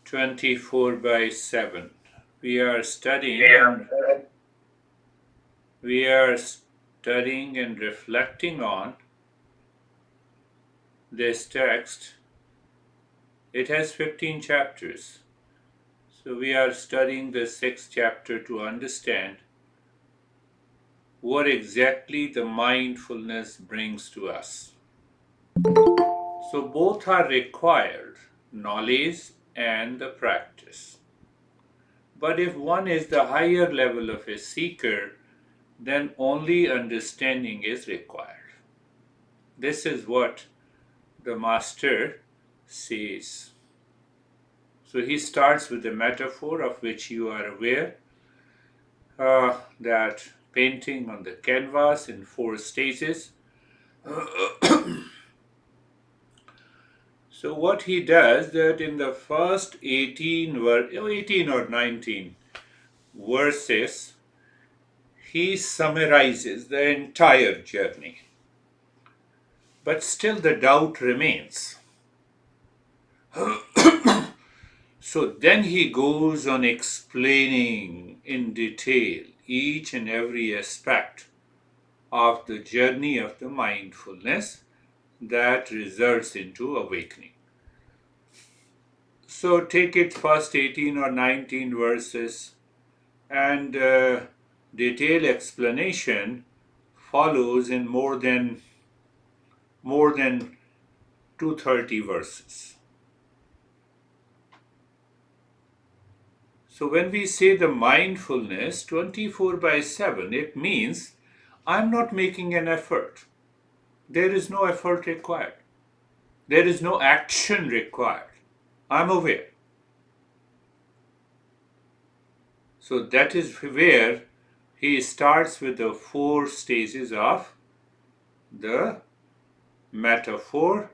24/7. We are studying Yeah. we are studying and reflecting on this text. It has 15 chapters. So we are studying the 6th chapter to understand what exactly the mindfulness brings to us. So both are required, knowledge and the practice. But if one is the higher level of a seeker, then only understanding is required. This is what the master says. So he starts with the metaphor of which you are aware, that painting on the canvas in 4 stages. So what he does that in the first 18 or 19 verses, he summarizes the entire journey. But still the doubt remains. So then he goes on explaining in detail each and every aspect of the journey of the mindfulness that results into awakening. So take it first 18 or 19 verses, and detailed explanation follows in more than 230 verses. So when we say the mindfulness 24/7, it means I'm not making an effort. There is no effort required. There is no action required. I'm aware. So that is where he starts with the 4 stages of the metaphor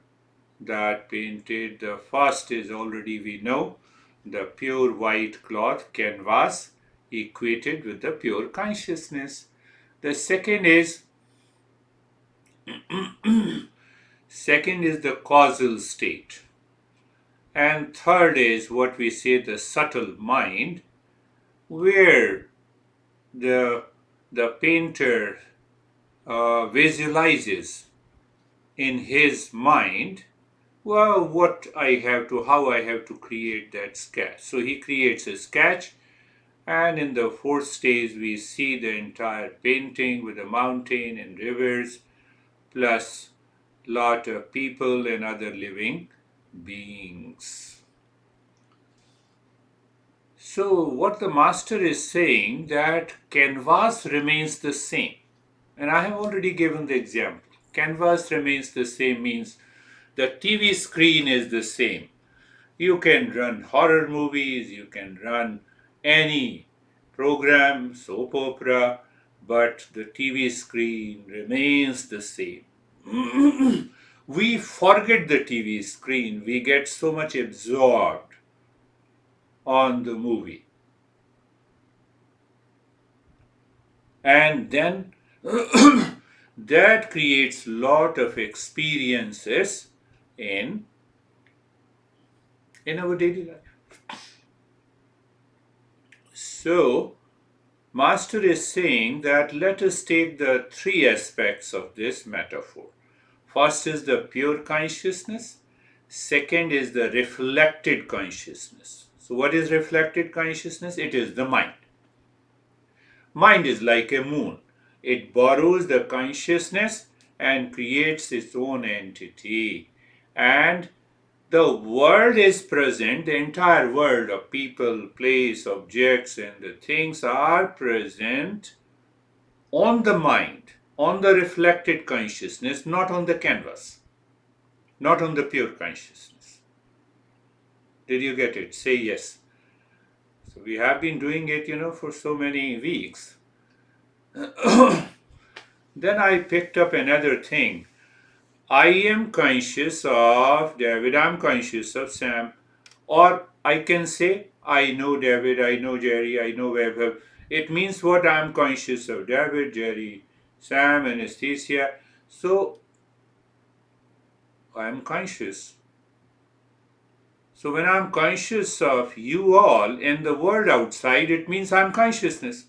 that painted. The first is already we know, the pure white cloth canvas equated with the pure consciousness. The second is the causal state, and third is what we say the subtle mind, where the the painter visualizes in his mind, well, how I have to create that sketch. So he creates a sketch, and in the 4th stage we see the entire painting with a mountain and rivers, plus lot of people and other living beings. So what the master is saying, that canvas remains the same. And I have already given the example. Canvas remains the same means the TV screen is the same. You can run horror movies, you can run any program, soap opera, but the TV screen remains the same. We forget the TV screen, we get so much absorbed on the movie. And then that creates lot of experiences in our daily life. So master is saying that let us take the 3 aspects of this metaphor. First is the pure consciousness, second is the reflected consciousness. So what is reflected consciousness? It is the mind. Mind is like a moon. It borrows the consciousness and creates its own entity. And the world is present, the entire world of people, place, objects, and the things are present on the mind, on the reflected consciousness, not on the canvas, not on the pure consciousness. Did you get it? Say yes. So we have been doing it, for so many weeks. Then I picked up another thing. I am conscious of David, I'm conscious of Sam, or I can say, I know David, I know Jerry, I know Webber. It means what? I'm conscious of David, Jerry, Sam, Anastasia. So I'm conscious. So when I'm conscious of you all and the world outside, it means I'm consciousness.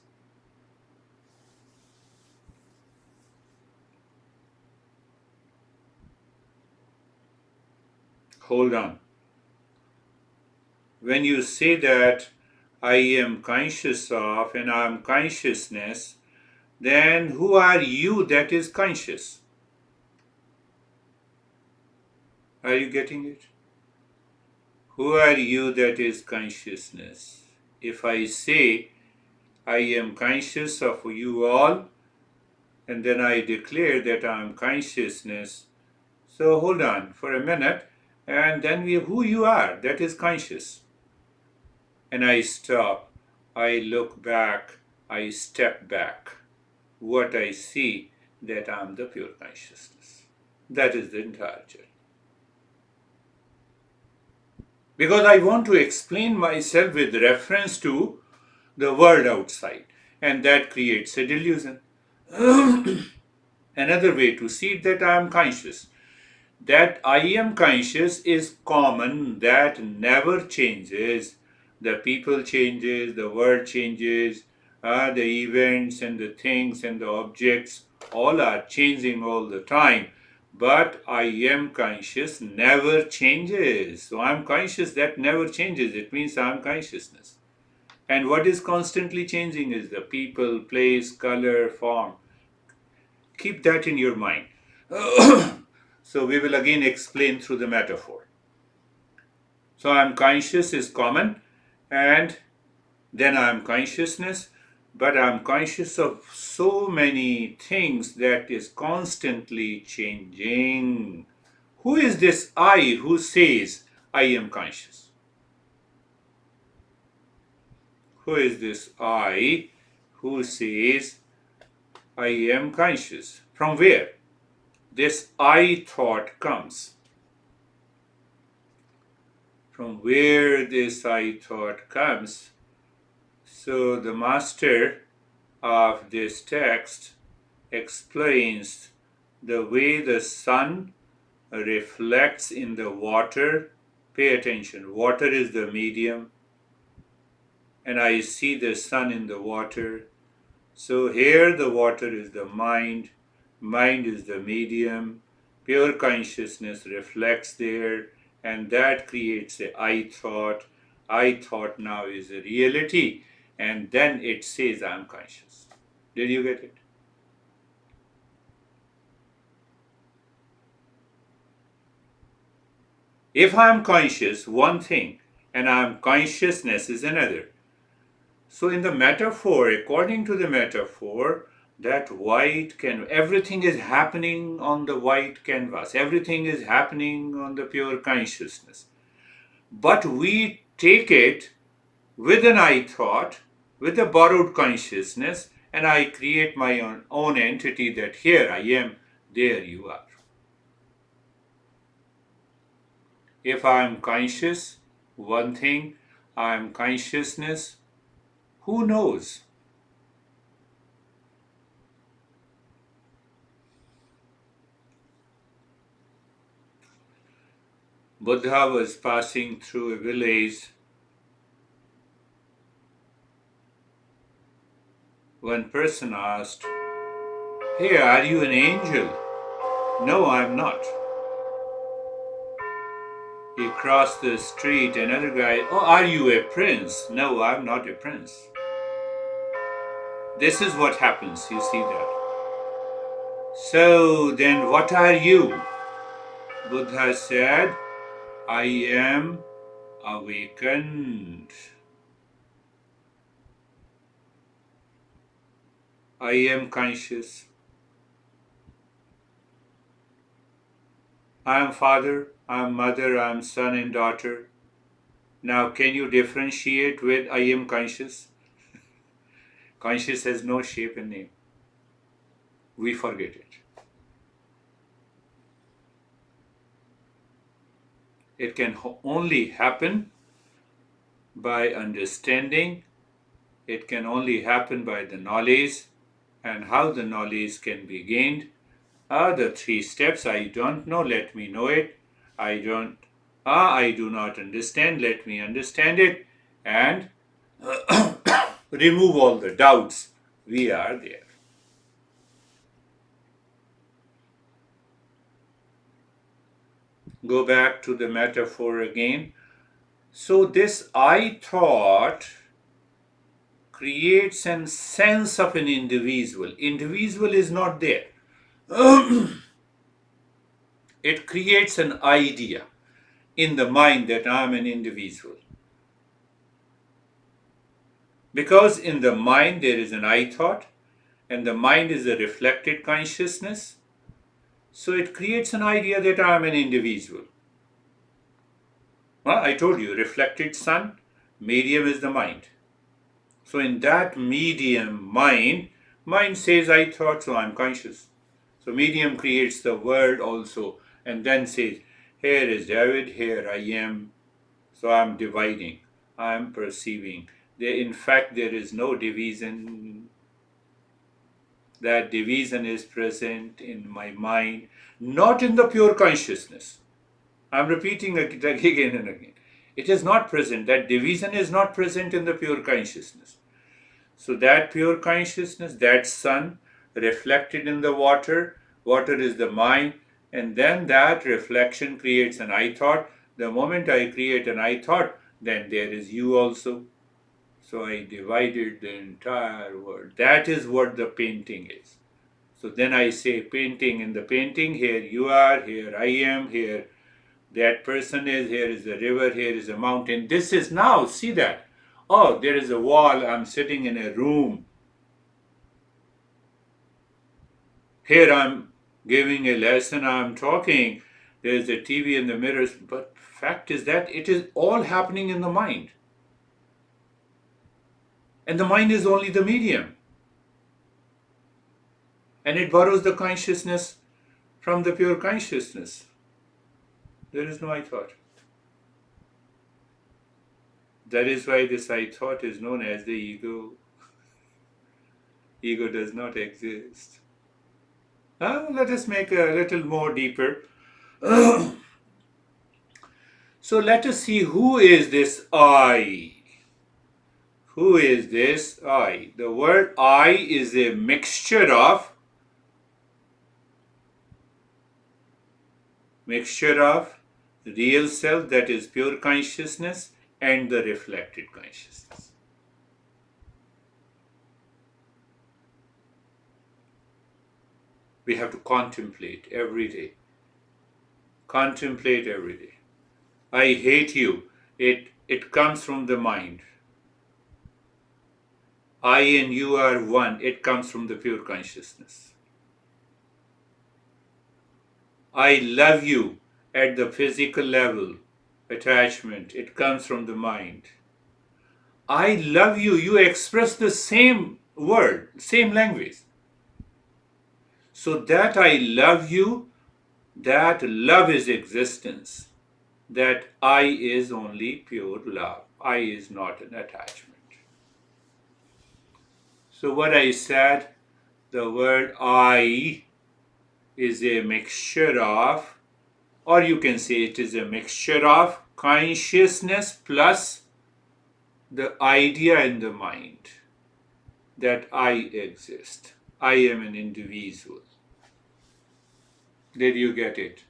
Hold on. When you say that I am conscious of and I am consciousness, then who are you that is conscious? Are you getting it? Who are you that is consciousness? If I say I am conscious of you all, and then I declare that I am consciousness, so hold on for a minute, and then we who you are that is conscious. And I stop, I look back, I step back. What I see that I am the pure consciousness. That is the entire journey. Because I want to explain myself with reference to the world outside, and that creates a delusion. Another way to see that I am conscious. That I am conscious is common, that never changes. The people changes, the world changes, the events and the things and the objects all are changing all the time. But I am conscious never changes. So I am conscious that never changes. It means I am consciousness. And what is constantly changing is the people, place, color, form. Keep that in your mind. So we will again explain through the metaphor. So I am conscious is common, and then I am consciousness, but I am conscious of so many things that is constantly changing. Who is this I who says I am conscious? Who is this I who says I am conscious? From where this I thought comes? From where this I thought comes? So the master of this text explains the way the sun reflects in the water. Pay attention, water is the medium, and I see the sun in the water. So here the water is the mind is the medium, pure consciousness reflects there, and that creates a I thought. I thought now is a reality, and then it says I'm conscious. Did you get it? If I'm conscious, one thing, and I'm consciousness is another. So, in the metaphor, according to the metaphor, that everything is happening on the white canvas, everything is happening on the pure consciousness. But we take it with an I thought, with a borrowed consciousness, and I create my own entity that here I am, there you are. If I am conscious, one thing, I am consciousness, who knows? Buddha was passing through a village. One person asked, "Hey, are you an angel?" "No, I'm not." He crossed the street. Another guy, "Oh, are you a prince?" "No, I'm not a prince." This is what happens, you see that. So then, what are you? Buddha said, I am awakened. I am conscious. I am father, I am mother, I am son and daughter. Now, can you differentiate with I am conscious? Conscious has no shape and name. We forget it. It can only happen by understanding. It can only happen by the knowledge, and how the knowledge can be gained are the three steps. I don't know, let me know it. I don't I do not understand, let me understand it, and remove all the doubts. We are there. Go back to the metaphor again. So, this I thought creates a sense of an individual. Individual is not there. It creates an idea in the mind that I am an individual. Because in the mind there is an I thought, and the mind is a reflected consciousness. So it creates an idea that I am an individual. Well, I told you, reflected sun, medium is the mind. So in that medium mind says I thought, so I'm conscious. So medium creates the world also, and then says, here is David, here I am. So I'm dividing, I'm perceiving. In fact, there is no division. That division is present in my mind, not in the pure consciousness. I'm repeating it again and again. It is not present. That division is not present in the pure consciousness. So that pure consciousness, that sun reflected in the water, water is the mind, and then that reflection creates an I thought. The moment I create an I thought, then there is you also. So I divided the entire world. That is what the painting is. So then I say painting, in the painting, here you are, here I am, here that person is, here is the river, here is a mountain. This is now, see that. Oh, there is a wall, I'm sitting in a room. Here I'm giving a lesson, I'm talking. There's a TV in the mirrors. But fact is that it is all happening in the mind. And the mind is only the medium. And it borrows the consciousness from the pure consciousness. There is no I thought. That is why this I thought is known as the ego. Ego does not exist. Let us make a little more deeper. So let us see, who is this I? Who is this I? The word I is a mixture of real self, that is pure consciousness, and the reflected consciousness. We have to contemplate every day. Contemplate every day. I hate you. It comes from the mind. I and you are one. It comes from the pure consciousness. I love you at the physical level, attachment. It comes from the mind. I love you. You express the same word, same language. So that I love you, that love is existence. That I is only pure love. I is not an attachment. So what I said, the word I is a mixture of, or you can say it is a mixture of consciousness plus the idea in the mind that I exist. I am an individual. Did you get it?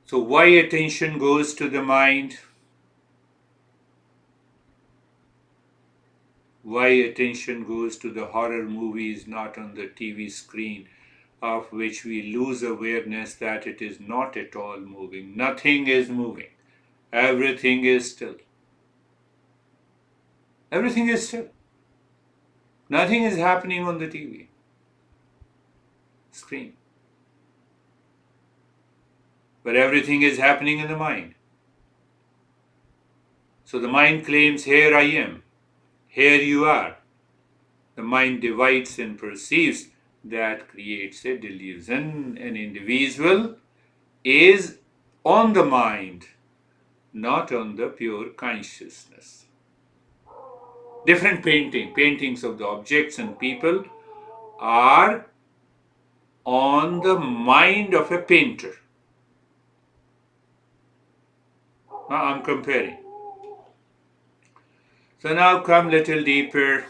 So why attention goes to the mind? Why attention goes to the horror movies, not on the TV screen, of which we lose awareness that it is not at all moving. Nothing is moving. Everything is still. Everything is still. Nothing is happening on the TV screen. But everything is happening in the mind. So the mind claims, here I am, here you are. The mind divides and perceives. That creates a delusion. An individual is on the mind, not on the pure consciousness. Different paintings of the objects and people are on the mind of a painter. I'm comparing. So now come little deeper,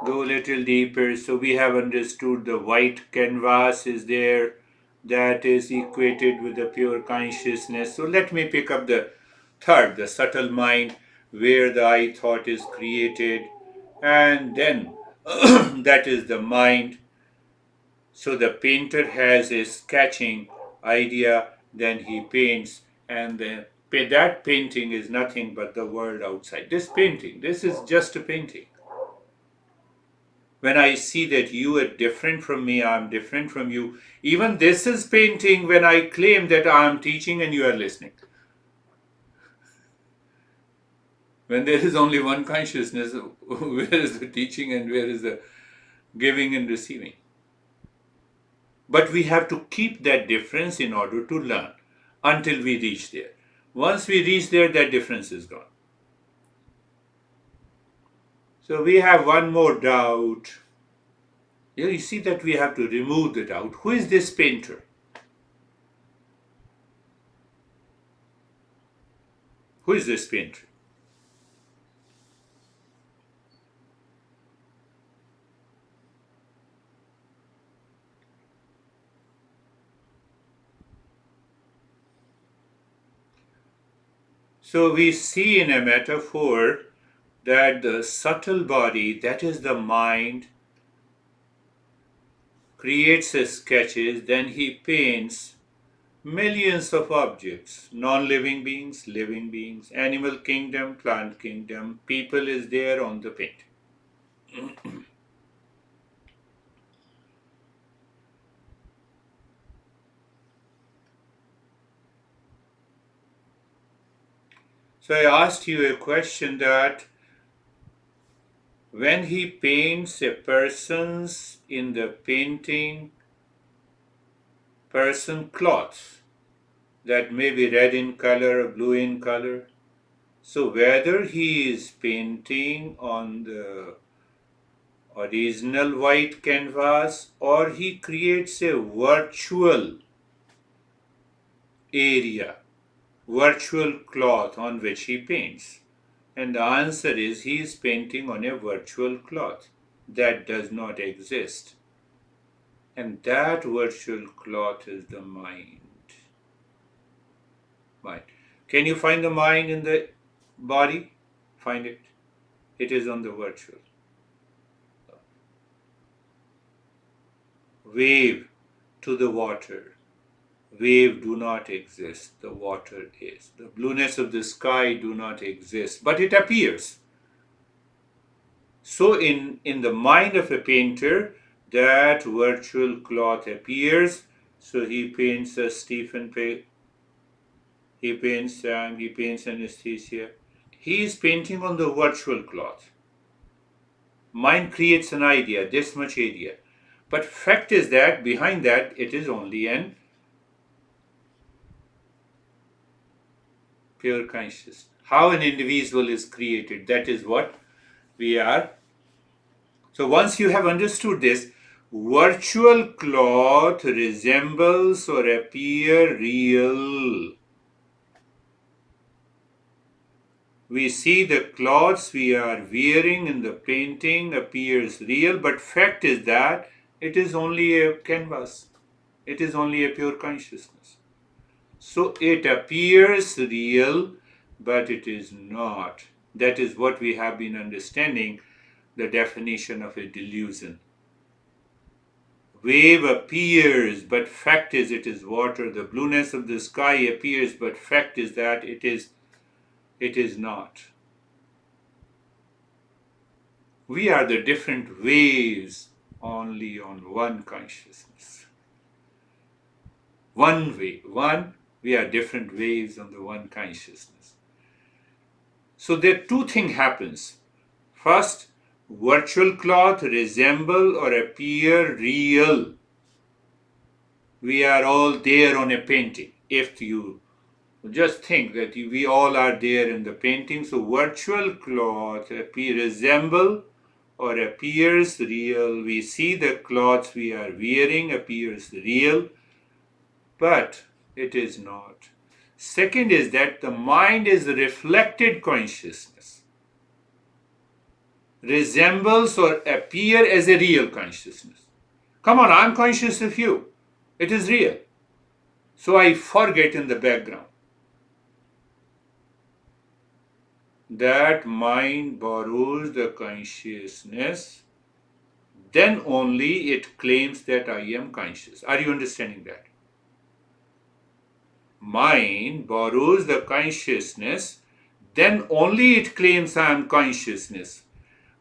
go little deeper. So we have understood the white canvas is there, that is equated with the pure consciousness. So let me pick up the third, the subtle mind, where the I thought is created, and then that is the mind. So the painter has a sketching idea, then he paints, and then that painting is nothing but the world outside. This painting, this is just a painting. When I see that you are different from me, I'm different from you. Even this is painting when I claim that I'm teaching and you are listening. When there is only one consciousness, where is the teaching and where is the giving and receiving? But we have to keep that difference in order to learn until we reach there. Once we reach there, that difference is gone. So we have one more doubt. You see that we have to remove the doubt. Who is this painter? Who is this painter? So we see in a metaphor that the subtle body, that is the mind, creates sketches, then he paints millions of objects, non-living beings, living beings, animal kingdom, plant kingdom, people is there on the paint. So I asked you a question that when he paints a person's in the painting person cloth that may be red in color or blue in color, so whether he is painting on the original white canvas or he creates a virtual area, virtual cloth on which he paints. And the answer is he is painting on a virtual cloth that does not exist. And that virtual cloth is the mind. Mind. Can you find the mind in the body? Find it. It is on the virtual. Wave to the water. Wave do not exist. The water is. The blueness of the sky do not exist, but it appears. So in the mind of a painter, that virtual cloth appears. So he paints a Stephen Pay. He paints Sam. He paints anesthesia. He is painting on the virtual cloth. Mind creates an idea, this much area. But fact is that behind that it is only an pure consciousness. How an individual is created, that is what we are. So once you have understood this, virtual cloth resembles or appear real. We see the clothes we are wearing in the painting appears real, but fact is that it is only a canvas. It is only a pure consciousness. So it appears real, but it is not. That is what we have been understanding, the definition of a delusion. Wave appears, but fact is it is water. The blueness of the sky appears, but fact is that it is not. We are the different waves only on one consciousness. One wave, we are different waves on the one consciousness. So there two things happens. First, virtual cloth resemble or appear real. We are all there on a painting. If you just think that we all are there in the painting, so virtual cloth resemble or appears real. We see the cloth we are wearing appears real, but it is not. Second is that the mind is reflected consciousness, resembles or appear as a real consciousness. Come on, I'm conscious of you. It is real. So I forget in the background. That mind borrows the consciousness, then only it claims that I am conscious. Are you understanding that? Mind borrows the consciousness, then only it claims I am consciousness.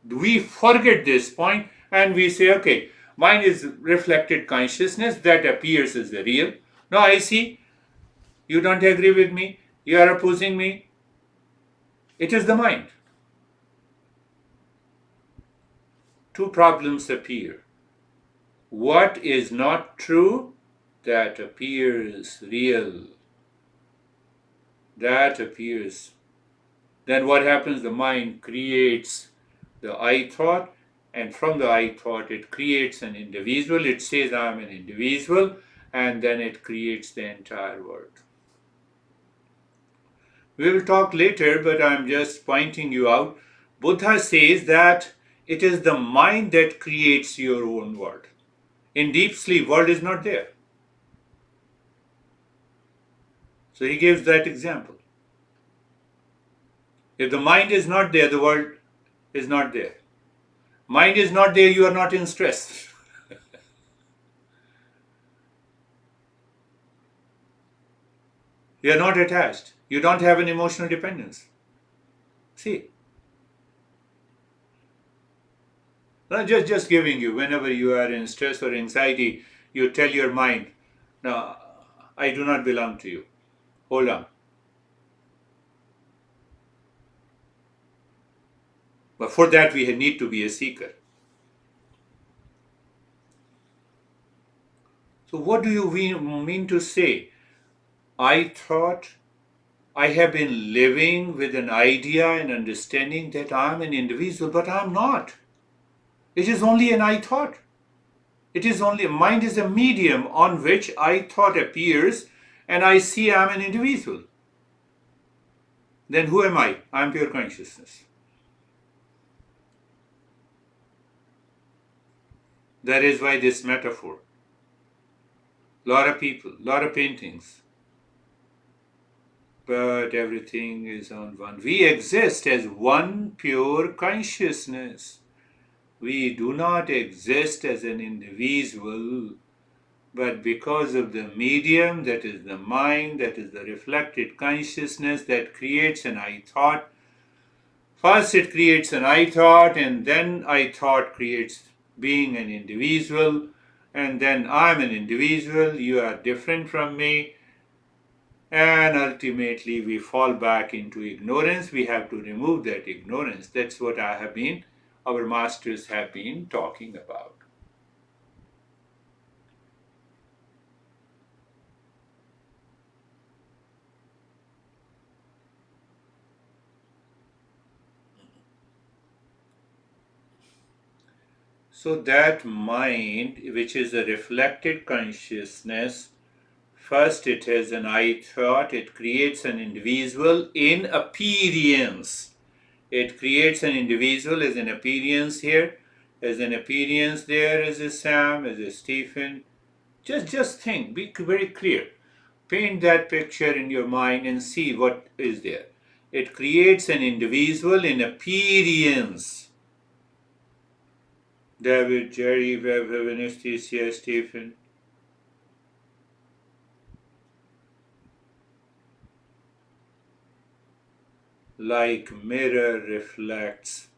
We forget this point and we say, okay, mine is reflected consciousness that appears as the real. Now I see, you don't agree with me, you are opposing me. It is the mind. Two problems appear. What is not true? That appears real. That appears. Then what happens? The mind creates the I thought, and from the I thought, it creates an individual. It says, I'm an individual, and then it creates the entire world. We will talk later, but I'm just pointing you out. Buddha says that it is the mind that creates your own world. In deep sleep, world is not there. So he gives that example. If the mind is not there, the world is not there. Mind is not there, you are not in stress. You are not attached. You don't have an emotional dependence. See, just giving you, whenever you are in stress or anxiety, you tell your mind, no, I do not belong to you. Hold on. But for that, we need to be a seeker. So, what do you mean to say? I thought I have been living with an idea and understanding that I'm an individual, but I'm not. It is only an I thought. It is only, mind is a medium on which I thought appears and I see I'm an individual. Then who am I? I'm pure consciousness. That is why this metaphor. Lot of people, lot of paintings, but everything is on one. We exist as one pure consciousness. We do not exist as an individual, but because of the medium, that is the mind, that is the reflected consciousness that creates an I thought. First it creates an I thought, and then I thought creates being an individual, and then I'm an individual, you are different from me, and ultimately we fall back into ignorance. We have to remove that ignorance. That's what our masters have been talking about. So that mind, which is a reflected consciousness, first it has an I thought, it creates an individual in appearance. It creates an individual as an appearance here, as an appearance there, as a Sam, as a Stephen. Just think, be very clear. Paint that picture in your mind and see what is there. It creates an individual in appearance. David, Jerry, Webb, Anesthesia, Stephen. Like mirror reflects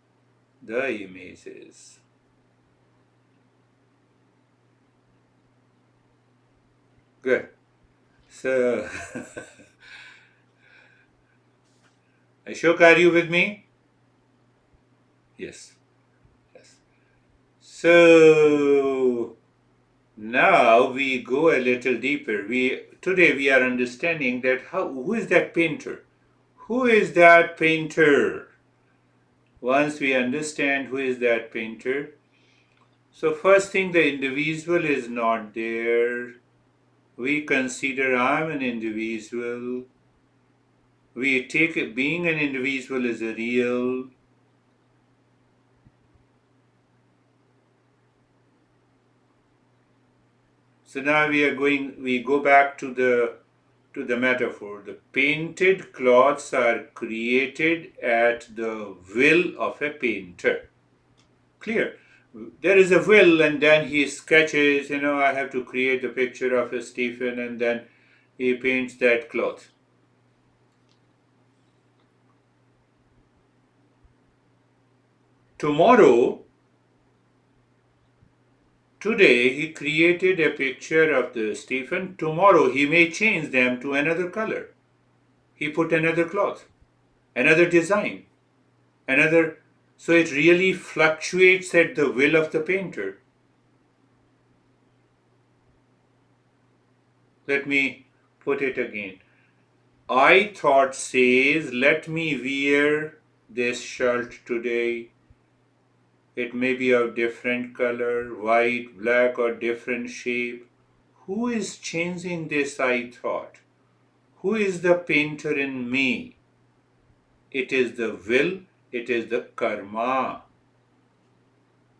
the images. Good. So, Ashok, are you with me? Yes. Yes. So, now we go a little deeper. Today we are understanding that who is that painter? Who is that painter? Once we understand who is that painter, so first thing, the individual is not there. We consider I'm an individual. We take it, being an individual is a real. So now we go back to the metaphor. The painted cloths are created at the will of a painter. Clear. There is a will, and then he sketches, I have to create the picture of a Stephen, and then he paints that cloth. Tomorrow, today, he created a picture of the Stephen. Tomorrow, he may change them to another color. He put another cloth, another design, another. So it really fluctuates at the will of the painter. Let me put it again. I thought says, let me wear this shirt today. It may be of different color, white, black, or different shape. Who is changing this I thought? Who is the painter in me? It is the will, it is the karma.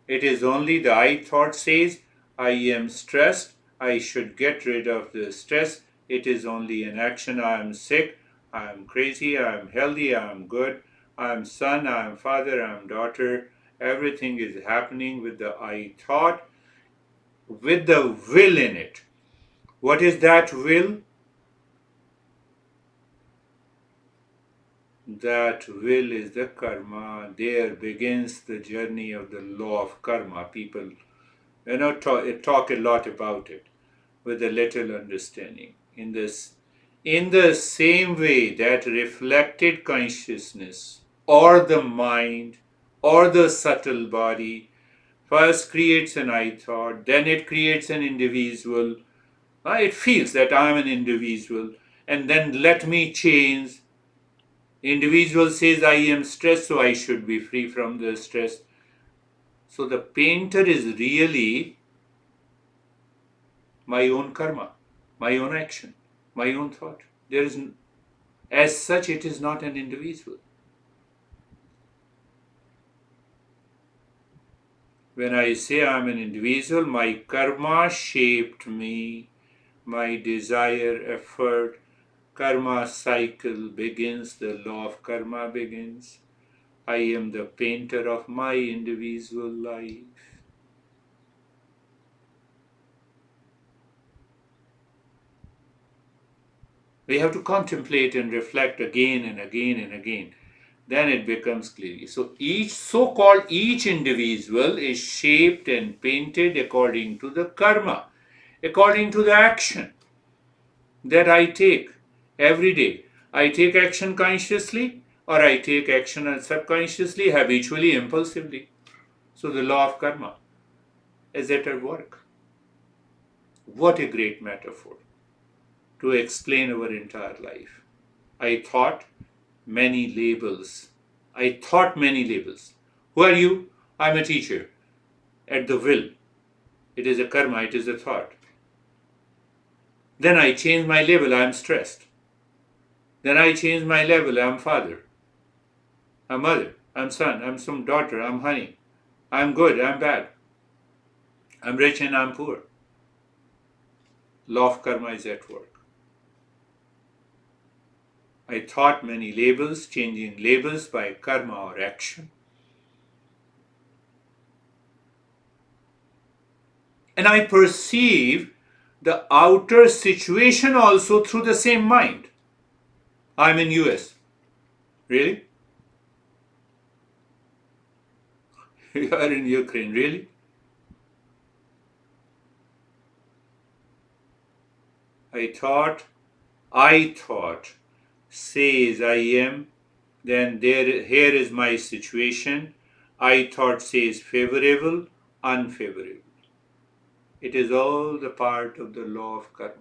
It is only the I thought says, I am stressed, I should get rid of the stress. It is only an action. I am sick, I am crazy, I am healthy, I am good, I am son, I am father, I am daughter. Everything is happening with the I thought, with the will in it. What is that will? That will is the karma. There begins the journey of the law of karma. People, talk a lot about it with a little understanding. In the same way that reflected consciousness or the mind or the subtle body first creates an I thought, then it creates an individual. It feels that I am an individual, and then let me change. Individual says I am stressed, so I should be free from the stress. So the painter is really my own karma, my own action, my own thought. There is, as such, it is not an individual. When I say I am an individual, my karma shaped me, my desire, effort, karma cycle begins, the law of karma begins. I am the painter of my individual life. We have to contemplate and reflect again and again and again. Then it becomes clear. So each individual is shaped and painted according to the karma, according to the action that I take every day. I take action consciously, or I take action subconsciously, habitually, impulsively. So the law of karma is at work. What a great metaphor to explain our entire life. I thought many labels. I thought many labels. Who are you? I'm a teacher. At the will. It is a karma, it is a thought. Then I change my label, I'm stressed. Then I change my label, I'm father. I'm mother. I'm son. I'm some daughter. I'm honey. I'm good. I'm bad. I'm rich and I'm poor. Law of karma is at work. I thought many labels, changing labels by karma or action. And I perceive the outer situation also through the same mind. I'm in US. Really? You are in Ukraine. Really? I thought, says I am, then here is my situation. I thought says favorable, unfavorable. It is all the part of the law of karma.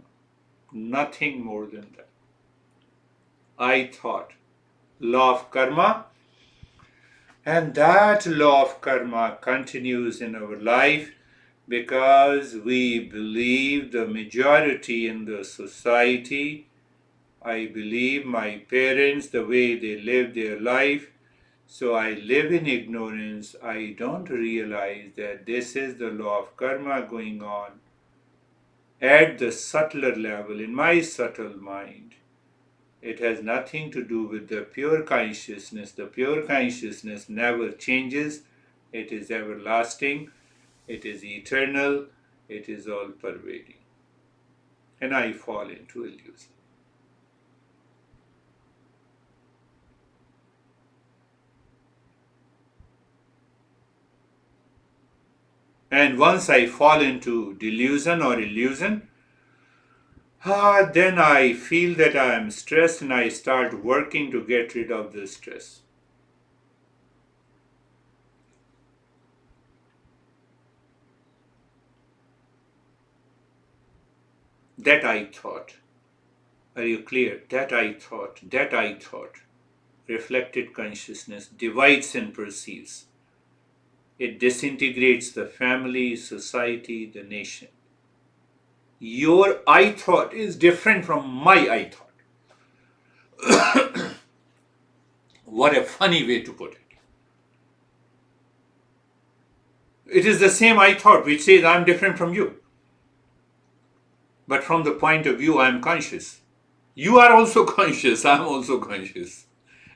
Nothing more than that. I thought. Law of karma. And that law of karma continues in our life because we believe the majority in the society I believe my parents, the way they live their life, so I live in ignorance. I don't realize that this is the law of karma going on at the subtler level in my subtle mind. It has nothing to do with the pure consciousness. The pure consciousness never changes, it is everlasting, it is eternal, it is all pervading. And I fall into illusion. And once I fall into delusion or illusion, then I feel that I am stressed and I start working to get rid of the stress. That I thought. Are you clear? That I thought. That I thought. Reflected consciousness divides and perceives. It disintegrates the family, society, the nation. Your I thought is different from my I thought. What a funny way to put it. It is the same I thought which says I am different from you. But from the point of view I am conscious. You are also conscious, I am also conscious.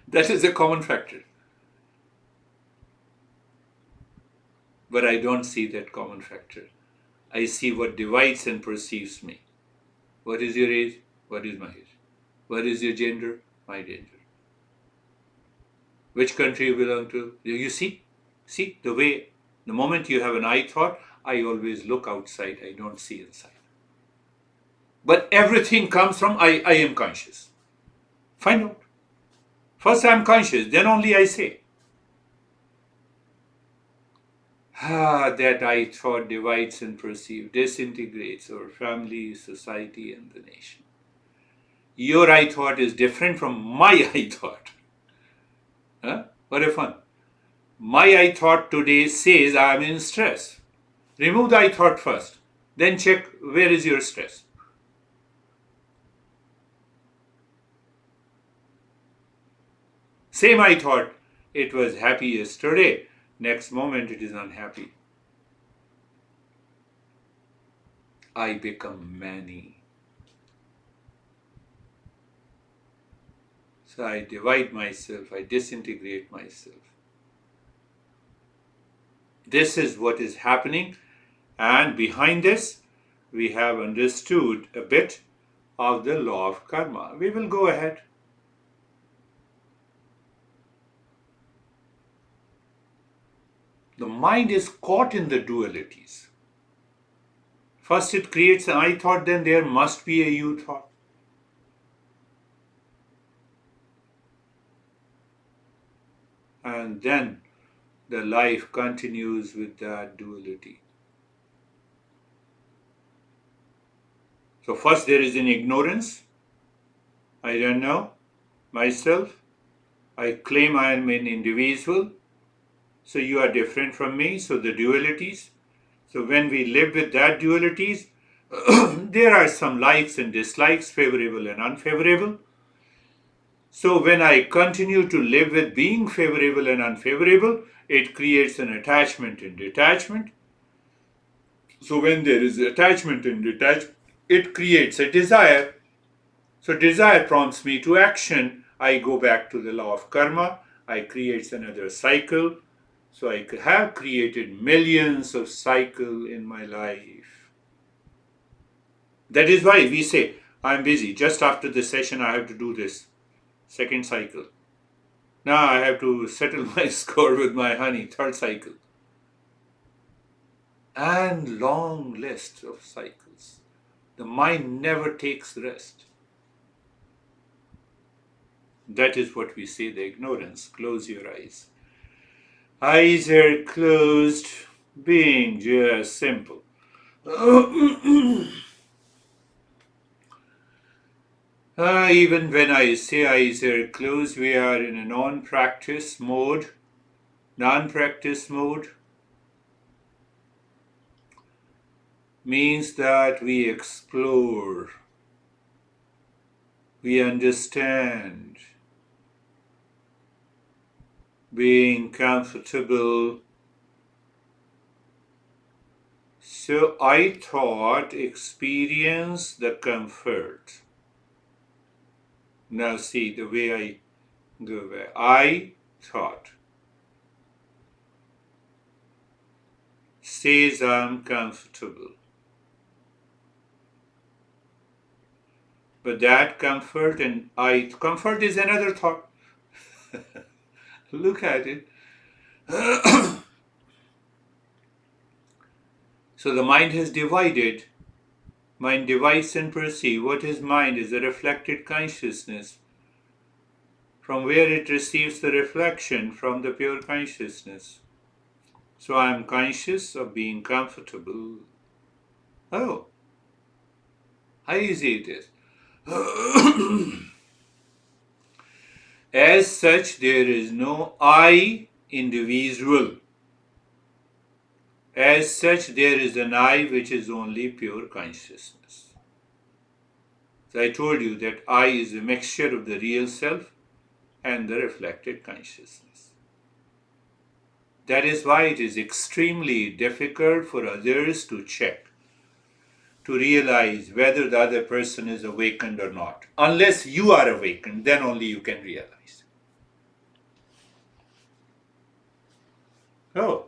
That is a common factor. But I don't see that common factor. I see what divides and perceives me. What is your age? What is my age? What is your gender? My gender. Which country you belong to? You see? See the way, the moment you have an I thought, I always look outside, I don't see inside. But everything comes from I am conscious. Find out. First I am conscious, then only I say. That I thought divides and perceives, disintegrates our family, society, and the nation. Your I thought is different from my I thought. What a fun. My I thought today says I am in stress. Remove the I thought first. Then check where is your stress. Same I thought it was happy yesterday. Next moment it is unhappy. I become many. So I divide myself, I disintegrate myself. This is what is happening, and behind this, we have understood a bit of the law of karma. We will go ahead. The mind is caught in the dualities. First, it creates an I thought, then there must be a you thought. And then the life continues with that duality. So, first, there is an ignorance. I don't know myself. I claim I am an individual. So, you are different from me. So, the dualities. So, when we live with that dualities, there are some likes and dislikes, favorable and unfavorable. So, when I continue to live with being favorable and unfavorable, it creates an attachment and detachment. So, when there is attachment and detachment, it creates a desire. So, desire prompts me to action. I go back to the law of karma. I create another cycle. So, I have created millions of cycles in my life. That is why we say, I'm busy. Just after the session, I have to do this. Second cycle. Now I have to settle my score with my honey. Third cycle. And long list of cycles. The mind never takes rest. That is what we say, the ignorance. Close your eyes. Eyes are closed, being just simple. Even when I say eyes are closed, we are in a non-practice mode. Non-practice mode means that we explore. We understand being comfortable. So I thought experience the comfort. Now see the way I go back. I thought says I'm comfortable. But that comfort is another thought. Look at it. So the mind has divided. Mind divides and perceives. What is mind? Is a reflected consciousness, from where it receives the reflection from the pure consciousness. So I am conscious of being comfortable. Oh, how easy it is. As such, there is no I individual. As such, there is an I which is only pure consciousness. So I told you that I is a mixture of the real self and the reflected consciousness. That is why it is extremely difficult for others to check, to realize whether the other person is awakened or not. Unless you are awakened, then only you can realize. Oh,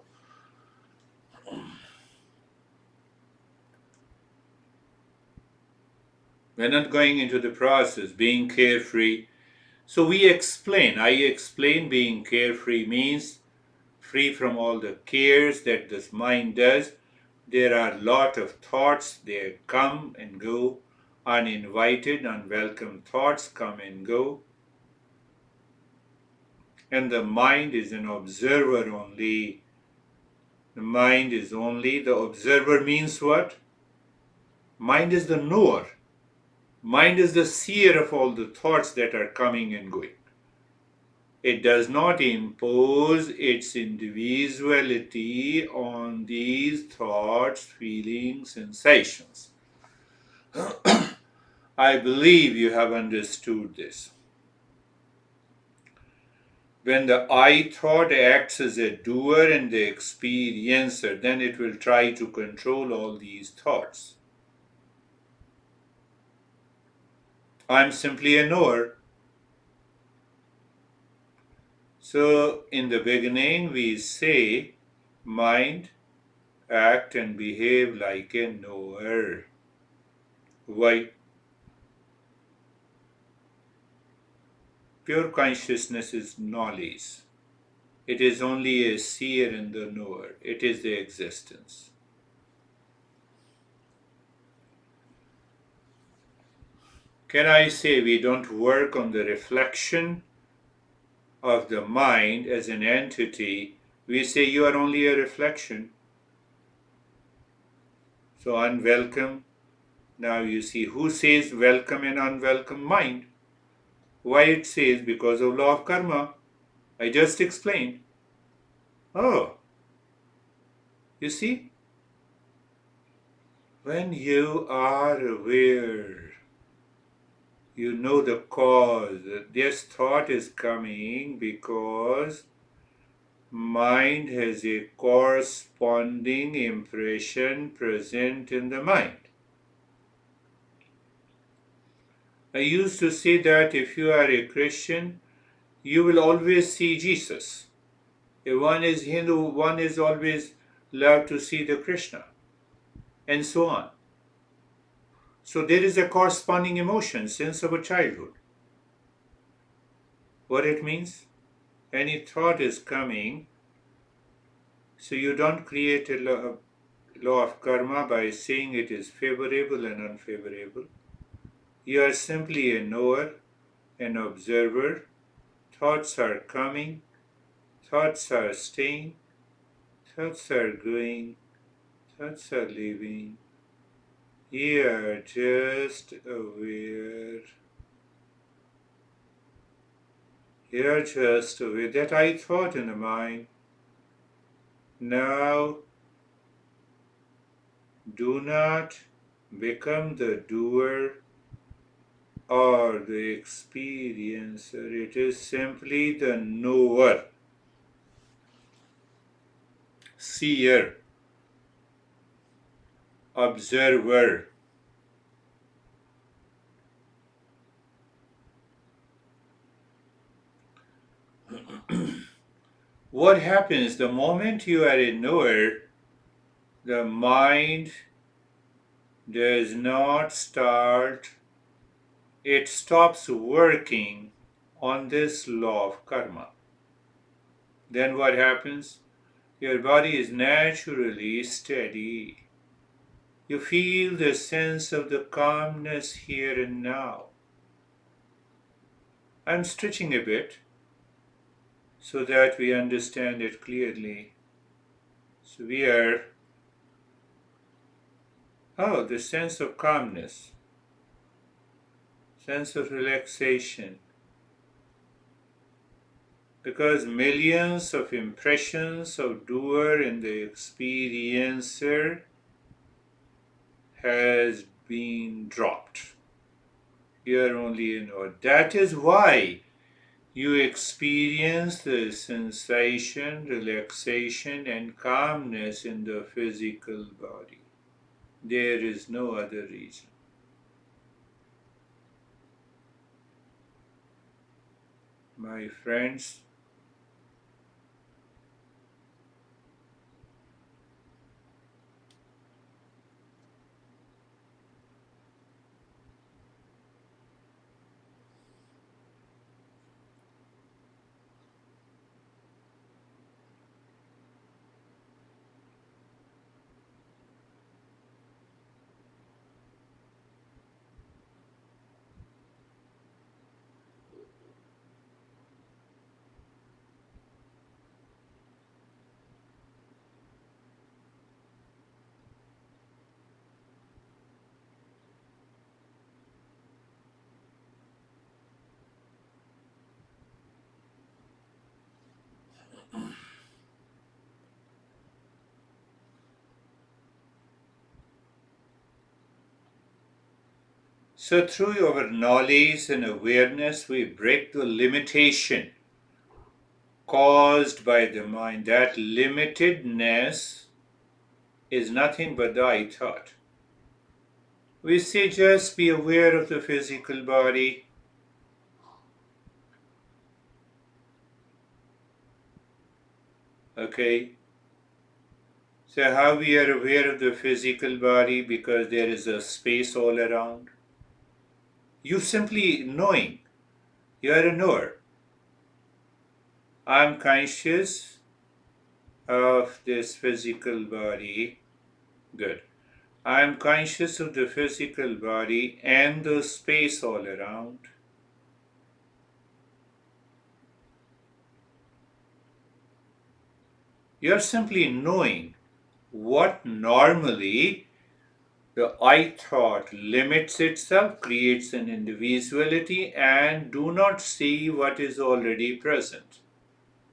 we're not going into the process, being carefree. So I explain being carefree means free from all the cares that this mind does. There are a lot of thoughts, they come and go, uninvited, unwelcome thoughts come and go. And the mind is an observer only. The mind is only, the observer means what? Mind is the knower. Mind is the seer of all the thoughts that are coming and going. It does not impose its individuality on these thoughts, feelings, sensations. I believe you have understood this. When the I thought acts as a doer and the experiencer, then it will try to control all these thoughts. I'm simply a knower. So, in the beginning, we say, mind, act, and behave like a knower. Why? Pure consciousness is knowledge. It is only a seer and the knower. It is the existence. Can I say we don't work on the reflection of the mind as an entity? We say you are only a reflection. So unwelcome. Now you see who says welcome and unwelcome mind. Why it says because of law of karma. I just explained. Oh, you see? When you are aware, you know the cause. This thought is coming because mind has a corresponding impression present in the mind. I used to say that if you are a Christian, you will always see Jesus. If one is Hindu, one is always allowed to see the Krishna, and so on. So there is a corresponding emotion since our childhood. What it means? Any thought is coming, so you don't create a law of karma by saying it is favorable and unfavorable. You are simply a knower, an observer. Thoughts are coming, thoughts are staying, thoughts are going, thoughts are leaving. You are just aware. You are just aware that I thought in the mind. Now, do not become the doer or the experiencer. It is simply the knower, seer, observer. What happens the moment you are a knower? The mind does not start, it stops working on this law of karma. Then what happens? Your body is naturally steady. You feel the sense of the calmness here and now. I'm stretching a bit so that we understand it clearly. So we are, the sense of calmness, sense of relaxation, because millions of impressions of doer and the experiencer has been dropped. You are only in order. That is why you experience the sensation, relaxation, and calmness in the physical body. There is no other reason. My friends, so through our knowledge and awareness, we break the limitation caused by the mind. That limitedness is nothing but the I thought. We say just be aware of the physical body. Okay? So, how we are aware of the physical body? Because there is a space all around. You simply knowing. You are a knower. I'm conscious of this physical body. Good. I'm conscious of the physical body and the space all around. You're simply knowing what normally the I thought limits itself, creates an individuality, and do not see what is already present.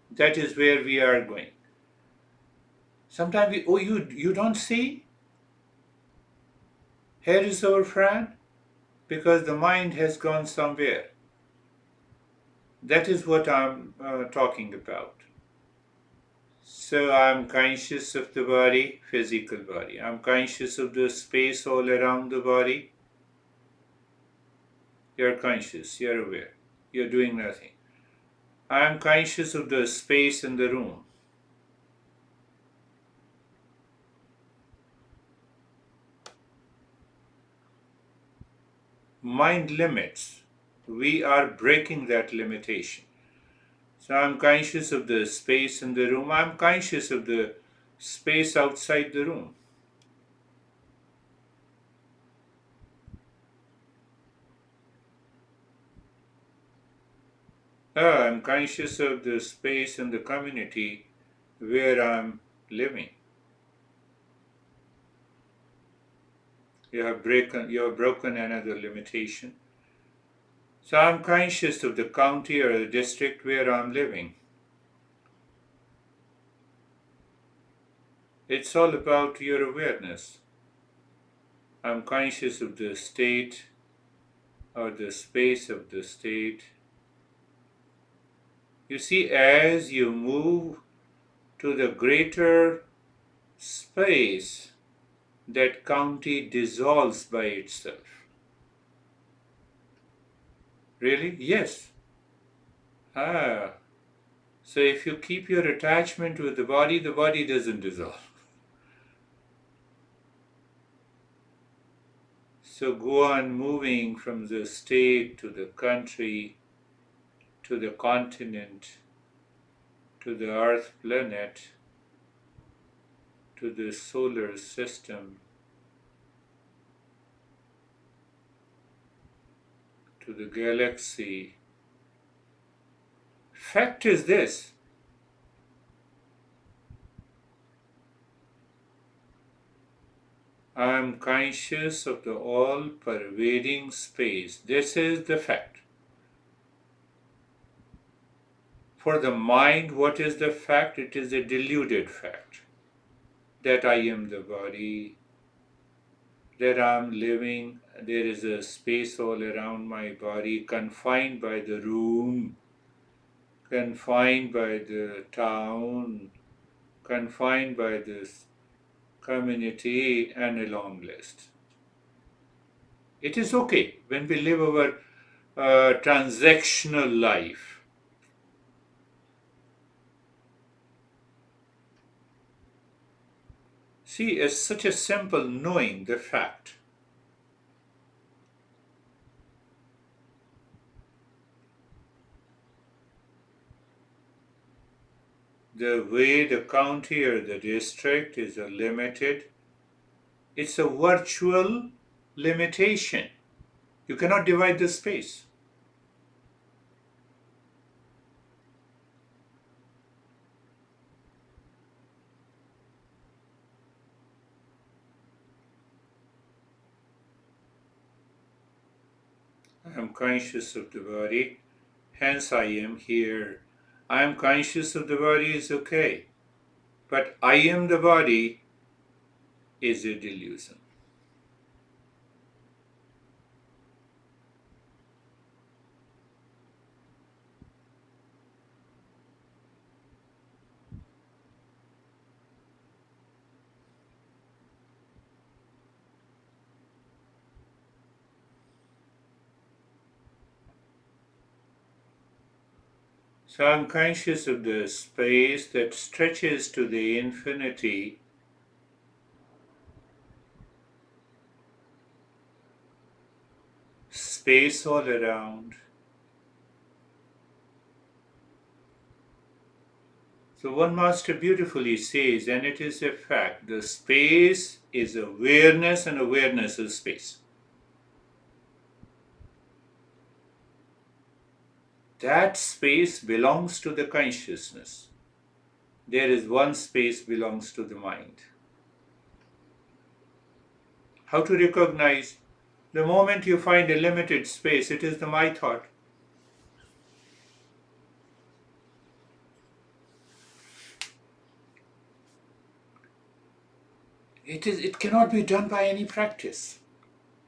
That is where we are going. Sometimes you don't see? Here is our friend, because the mind has gone somewhere. That is what I'm talking about. So I'm conscious of the body, physical body. I'm conscious of the space all around the body. You're conscious, you're aware. You're doing nothing. I'm conscious of the space in the room. Mind limits. We are breaking that limitation. So I'm conscious of the space in the room. I'm conscious of the space outside the room. I'm conscious of the space in the community where I'm living. You have broken another limitation. So I'm conscious of the county or the district where I'm living. It's all about your awareness. I'm conscious of the state or the space of the state. You see, as you move to the greater space, that county dissolves by itself. Really? Yes. Ah. So if you keep your attachment with the body doesn't dissolve. So go on moving from the state to the country, to the continent, to the earth planet, to the solar system, to the galaxy. Fact is this: I am conscious of the all pervading space. This is the fact. For the mind, what is the fact? It is a deluded fact that I am the body, that I am living. There is a space all around my body, confined by the room, confined by the town, confined by this community, and a long list. It is okay when we live our transactional life. See, it's such a simple knowing the fact. The way the county or the district is a limited, it's a virtual limitation. You cannot divide the space. I am conscious of the body, hence I am here. I am conscious of the body is okay, but I am the body is a delusion. So I'm conscious of the space that stretches to the infinity, space all around. So one master beautifully says, and it is a fact, the space is awareness and awareness is space. That space belongs to the consciousness. There is one space belongs to the mind. How to recognize? The moment you find a limited space, it is the my thought. It cannot be done by any practice.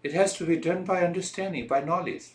It has to be done by understanding, by knowledge.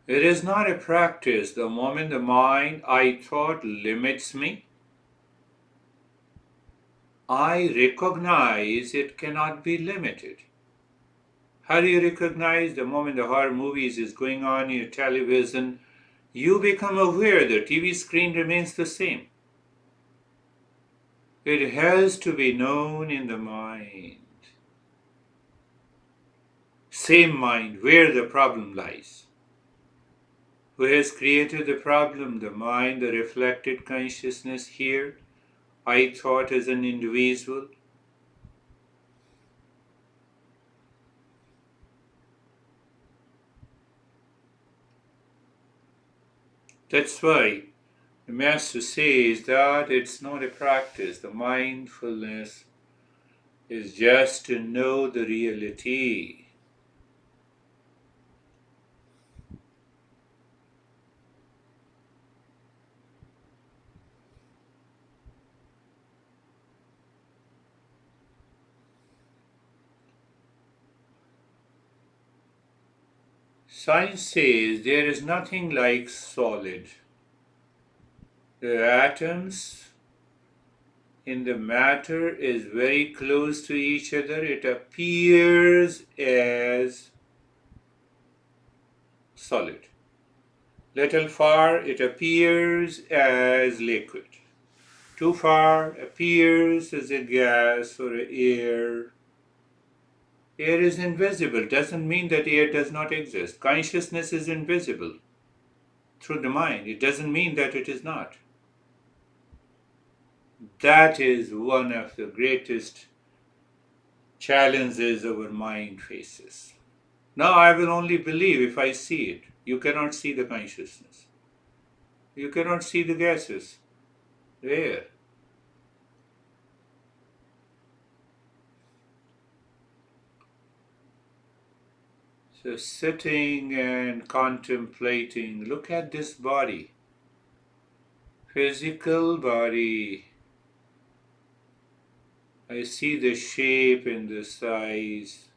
It is not a practice. The moment the mind, I thought, limits me, I recognize it cannot be limited. How do you recognize? The moment the horror movies is going on in your television, you become aware the TV screen remains the same. It has to be known in the mind. Same mind where the problem lies. Who has created the problem? The mind, the reflected consciousness here. I thought as an individual. That's why the Master says that it's not a practice. The mindfulness is just to know the reality. Science says there is nothing like solid. The atoms in the matter is very close to each other. It appears as solid. Little far, it appears as liquid. Too far appears as a gas or air. Air is invisible, doesn't mean that air does not exist. Consciousness is invisible through the mind. It doesn't mean that it is not. That is one of the greatest challenges our mind faces. Now I will only believe if I see it. You cannot see the consciousness. You cannot see the gases, the air. So sitting and contemplating, look at this body, physical body. I see the shape and the size.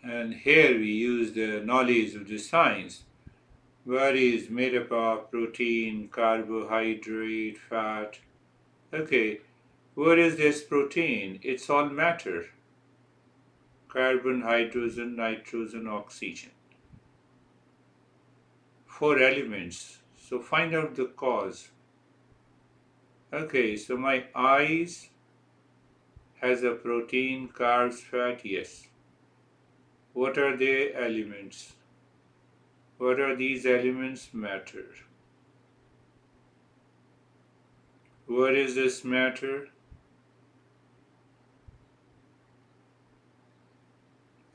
And here we use the knowledge of the science. Body is made up of protein, carbohydrate, fat. Okay, what is this protein? It's all matter. Carbon, hydrogen, nitrogen, oxygen. 4 elements. So find out the cause. Okay, so my eyes has a protein, carbs, fat, yes. What are the elements? What are these elements? Matter. What is this matter?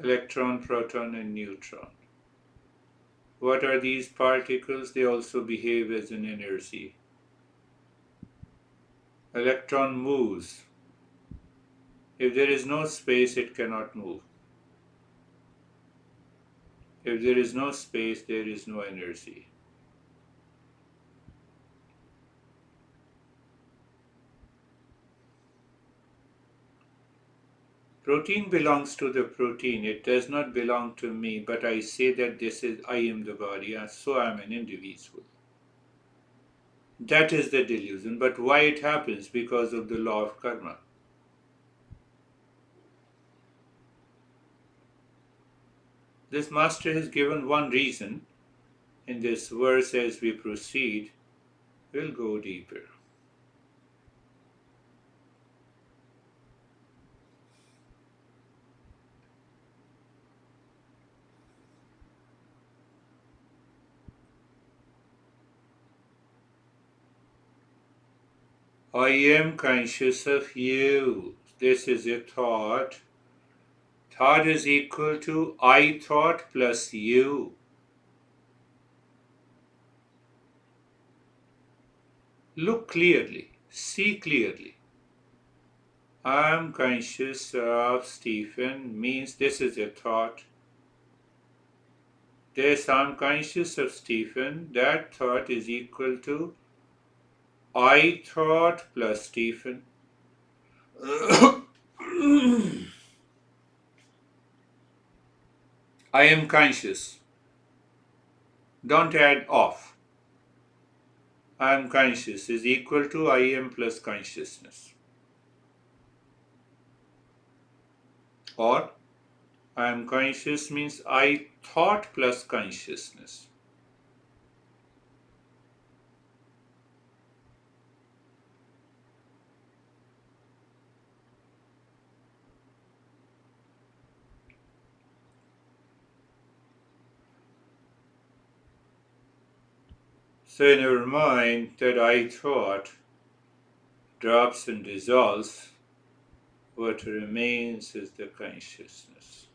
Electron, proton, and neutron. What are these particles? They also behave as an energy. Electron moves. If there is no space, it cannot move. If there is no space, there is no energy. Protein belongs to the protein. It does not belong to me, but I say that I am the body, and so I am an individual. That is the delusion. But why it happens? Because of the law of karma. This master has given one reason. In this verse, as we proceed, we'll go deeper. I am conscious of you. This is a thought. Thought is equal to I thought plus you. Look clearly, see clearly. I am conscious of Stephen means this is a thought. This I am conscious of Stephen, that thought is equal to I thought plus Stephen. I am conscious. Don't add off. I am conscious is equal to I am plus consciousness. Or I am conscious means I thought plus consciousness. So in our mind, that I thought drops and dissolves. What remains is the consciousness.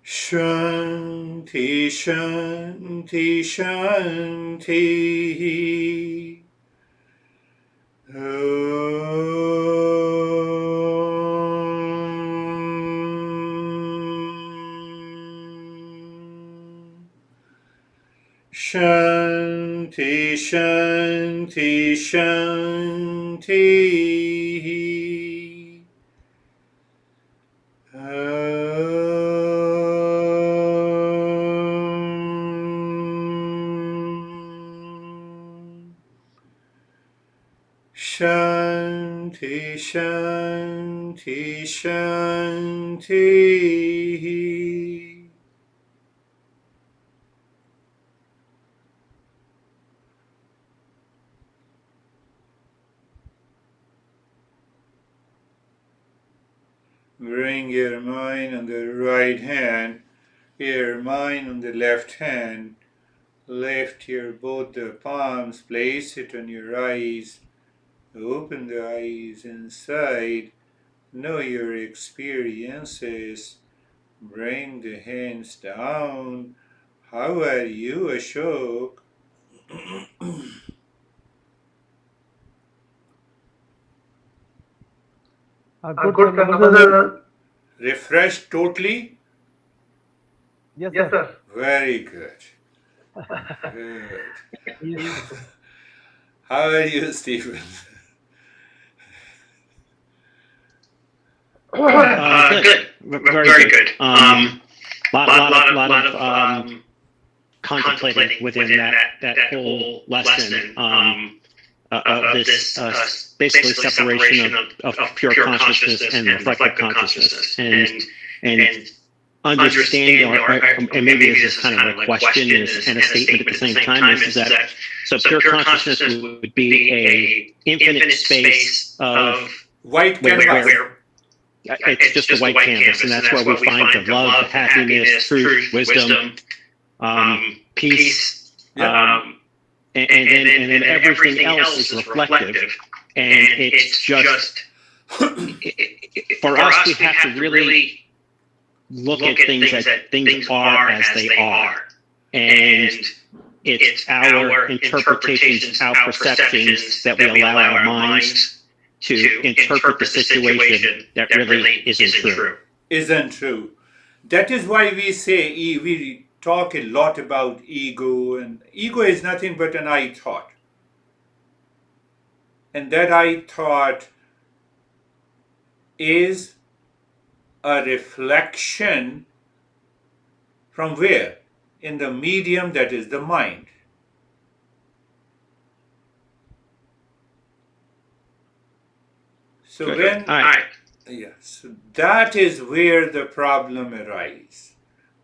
Shanti, Shanti, Shanti. Shanti, Shanti, Shanti. Shanti, Shanti, Shanti. Bring your mind on the right hand, your mind on the left hand. Lift your both the palms, place it on your eyes. Open the eyes inside. Know your experiences. Bring the hands down. How are you, Ashok? Good, Good, sir. sir. Namaste, sir. Namaste. Refreshed totally? Yes, Yes, sir. sir. Very good. Good. Yes. How are you, Stephen? Good. Very good. Lot of contemplating within that whole lesson of this basically separation of pure consciousness and reflective consciousness, and understanding, and maybe this is kind of a question and a statement at the same time, is that so pure consciousness would be a infinite space of White canvas. where it's just a white canvas, and that's where we find the love, the happiness, truth, wisdom, peace, and then everything else is reflective, and it's just for us, we have to really look at things that things are as they are, and it's our interpretations, our perceptions that we allow our minds to interpret the situation that really isn't true. Isn't true. That is why we say we talk a lot about ego, and ego is nothing but an I thought. And that I thought is a reflection from where? In the medium that is the mind. So Good. so that is where the problem arises.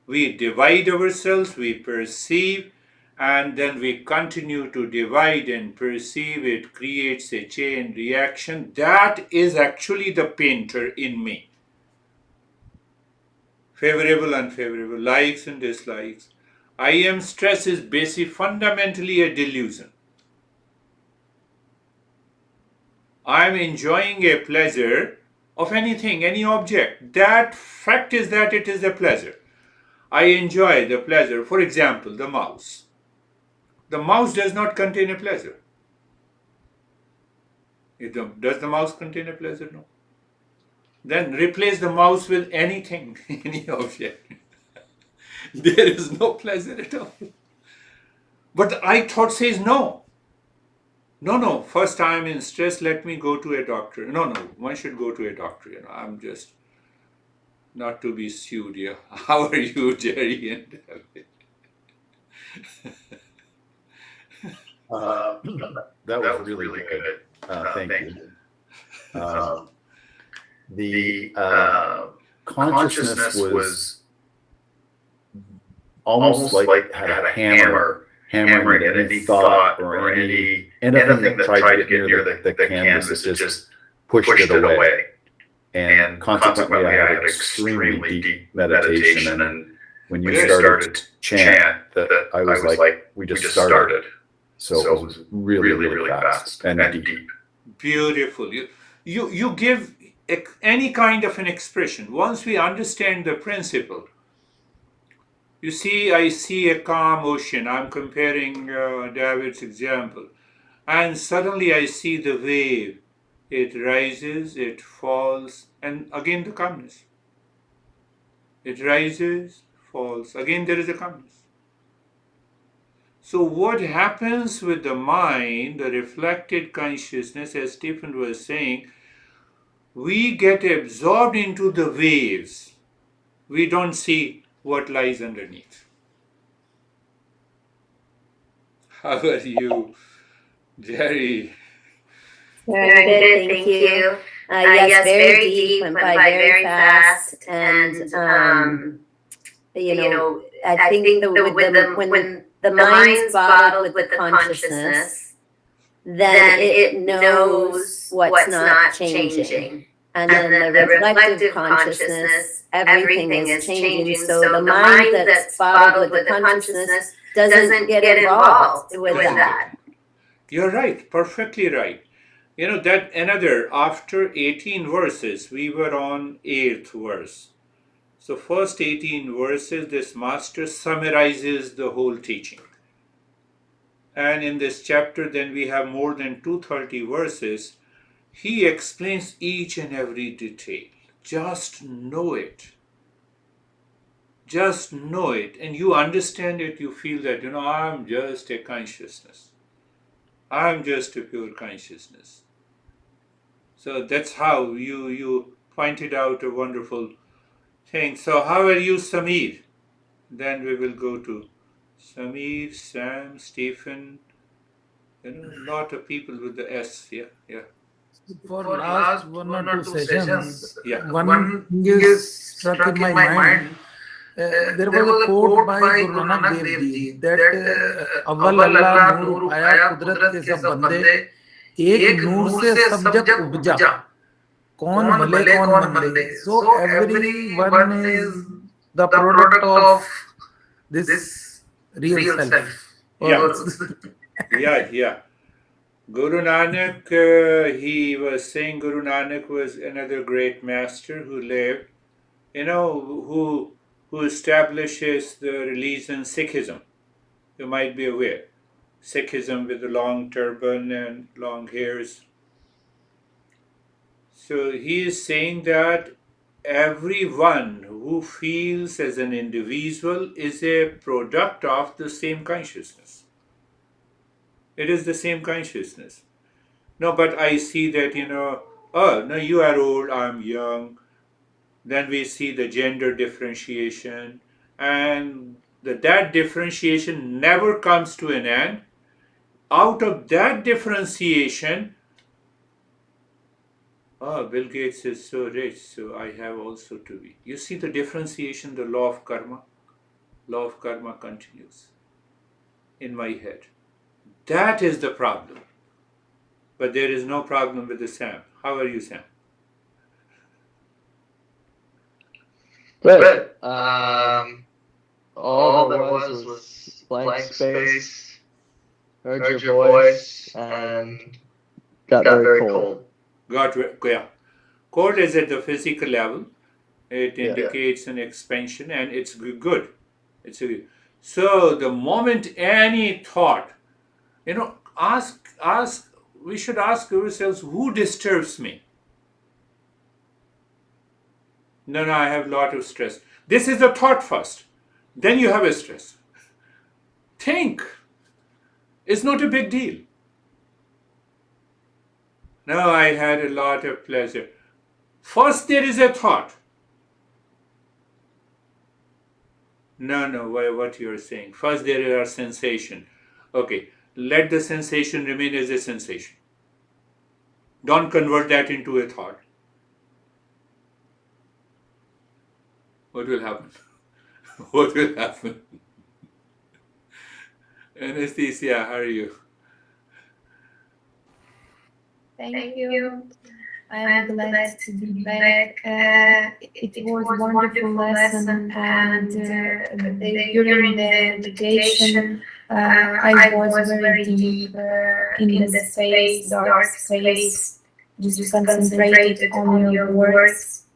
We divide ourselves, we perceive, and then we continue to divide and perceive. It creates a chain reaction. That is actually the painter in me. Favorable, unfavorable, likes and dislikes. I am stress is basically fundamentally a delusion. I am enjoying a pleasure of anything, any object. That fact is that it is a pleasure. I enjoy the pleasure. For example, the mouse. The mouse does not contain a pleasure. Does the mouse contain a pleasure? No. Then replace the mouse with anything, any object. There is no pleasure at all. But I thought says no. No, first I am in stress, let me go to a doctor. No, one should go to a doctor. I'm just not to be sued here. How are you, Jerry and David? That was really good. Thank you. The consciousness was almost like had a hammer hammering at any thought or anything that tried to get near the canvas. It just pushed it away. And consequently, I had extremely deep meditation. And when you started to chant, that I was like, we just started. So it was really fast and deep. Beautiful. You give any kind of an expression. Once we understand the principle, you see, I see a calm ocean. I'm comparing David's example. And suddenly I see the wave. It rises, it falls, and again the calmness. It rises, falls. Again there is a calmness. So what happens with the mind, the reflected consciousness, as Stephen was saying, we get absorbed into the waves. We don't see what lies underneath. How are you, Jerry? Very good, thank you. Yes, very deep, went by very fast, and I think when the mind's bottled with the consciousness, then it knows what's not changing. And then the reflective consciousness, everything is changing. So the mind that's bottled with the consciousness doesn't get involved with that. You're right, perfectly right. That another, after 18 verses, we were on 8th verse. So first 18 verses, this master summarizes the whole teaching. And in this chapter, then we have more than 230 verses. He explains each and every detail. Just know it. Just know it. And you understand it, you feel that, I'm just a consciousness. I'm just a pure consciousness. So that's how you pointed out a wonderful thing. So how are you, Samir? Then we will go to Samir, Sam, Stephen, lot of people with the S. Yeah. For last 1 or 2 sessions, Yeah. one thing is struck in my mind. There was a quote by Guru Nanak Dev Ji that अव्वल अल्लाह नूर उपाया कुदरत के सब बंदे एक नूर से सब जग उपजा कौन भले कौन मंदे. So everyone is the product of this real self. Yeah. Guru Nanak, he was saying Guru Nanak was another great master who lived, who establishes the religion Sikhism. You might be aware. Sikhism with the long turban and long hairs. So he is saying that everyone who feels as an individual is a product of the same consciousness. It is the same consciousness. No, but I see that, oh, no, you are old, I'm young. Then we see the gender differentiation, and that differentiation never comes to an end. Out of that differentiation, oh, Bill Gates is so rich, so I have also to be. You see the differentiation, the law of karma? Law of karma continues in my head. That is the problem. But there is no problem with the Sam. How are you, Sam? Good. All there was blank space, heard your voice, and got very cold. Yeah. Cold is at the physical level. It indicates an expansion, and it's good. So the moment any thought, we should ask ourselves, who disturbs me? No, I have a lot of stress. This is the thought first. Then you have a stress. Think. It's not a big deal. No, I had a lot of pleasure. First there is a thought. No, what you're saying. First there are sensation. Okay, let the sensation remain as a sensation. Don't convert that into a thought. What will happen? What will happen? Anesthesia, how are you? Thank you. I am glad to be back. It was a wonderful lesson, and during the meditation, I was very deep in the space, dark space, just concentrated on your words,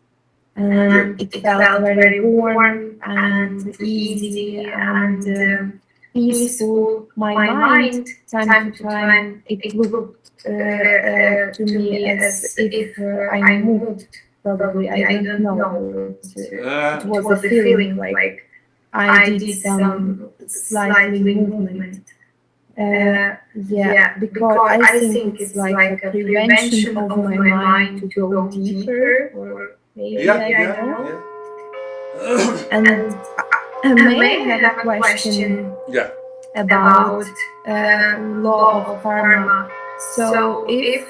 and it felt very warm and easy and peaceful. My mind, time to time, it looked to me as if I moved. Probably, I don't know. It was a feeling like I did some slightly movement. Because I think it's like a prevention of my mind to go deeper, or maybe I don't know. And may I have a question about law of karma? So if,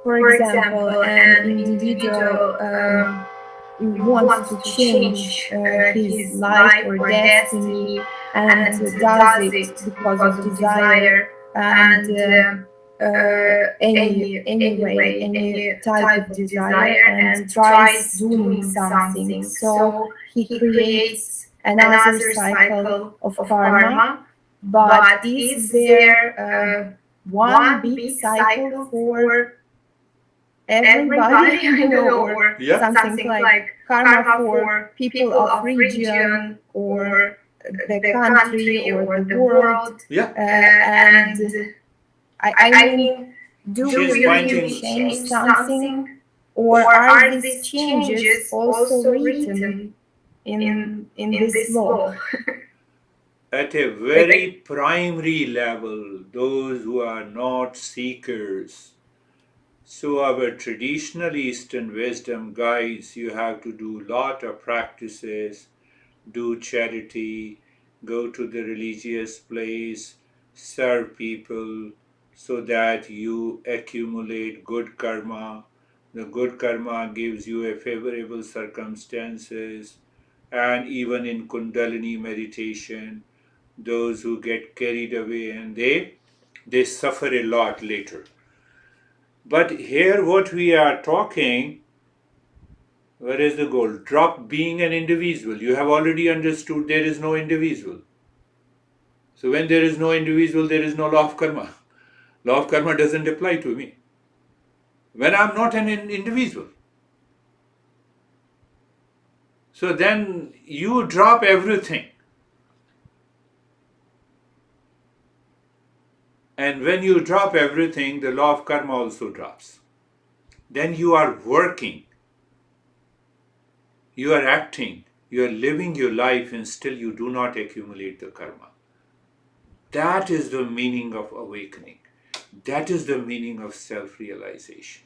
for example, an individual wants to change his life or destiny and does it because of desire and any type of desire and tries doing something, so he creates another cycle of karma, but is there one big cycle for everybody, or something like karma for people of region or the country or the world? And I mean, do we really change something, or are these changes also written in this law? At a very primary level, those who are not seekers, So our traditional Eastern wisdom guides you have to do lot of practices, do charity, go to the religious place, serve people, so that you accumulate good karma. The good karma gives you a favorable circumstances, and even in kundalini meditation, those who get carried away and they suffer a lot later. But here what we are talking, where is the goal? Drop being an individual. You have already understood there is no individual. So when there is no individual, there is no law of karma. Law of karma doesn't apply to me. When I'm not an individual. So then you drop everything. And when you drop everything, the law of karma also drops. Then you are working. You are acting. You are living your life, and still you do not accumulate the karma. That is the meaning of awakening. That is the meaning of self-realization.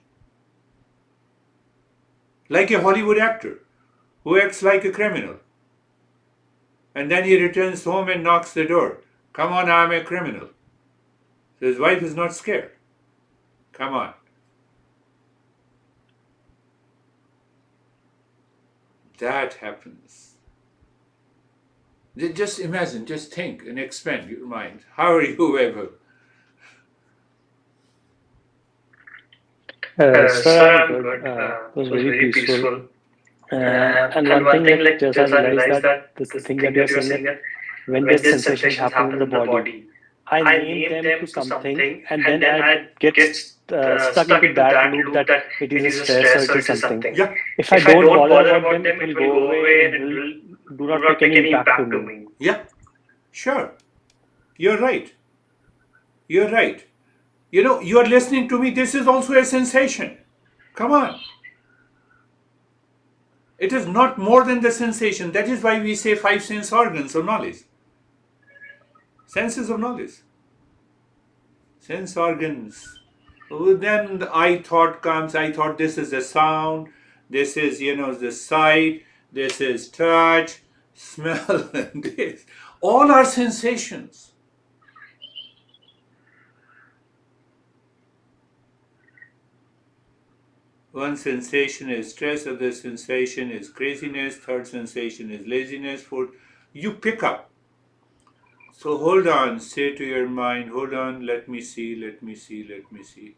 Like a Hollywood actor who acts like a criminal. And then he returns home and knocks the door. Come on, I'm a criminal. So his wife is not scared. Come on. That happens. Just imagine, just think and expand your mind. How are you ever? Sir, I'm good. It was very peaceful. And one thing, like, just I realized that the thing that you're saying, that when there's sensations happen in the body, I name them to something, and then I get stuck into that loop that it is a stress or it is something. Yeah, If I don't bother about them, it will go away and it will do not make any impact to me. yeah, sure. You're right. You're right. You know, you are listening to me. This is also a sensation. Come on. It is not more than the sensation. That is why we say five sense organs of knowledge. Senses of knowledge. Sense organs. Oh, then the I thought comes. I thought this is the sound. This is, the sight. This is touch, smell, and this. All are sensations. One sensation is stress, other sensation is craziness, third sensation is laziness, fourth, you pick up. So hold on, say to your mind, hold on, let me see, let me see, let me see.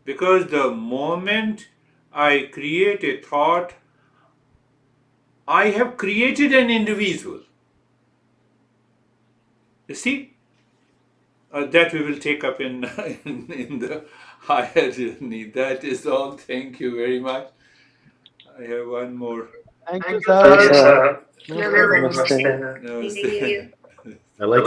Because the moment I create a thought, I have created an individual. You see? That we will take up in the higher journey. That is all. Thank you very much. I have one more. Thank you, Yes, sir. sir. Namaste. Namaste. Namaste. Thank you. I like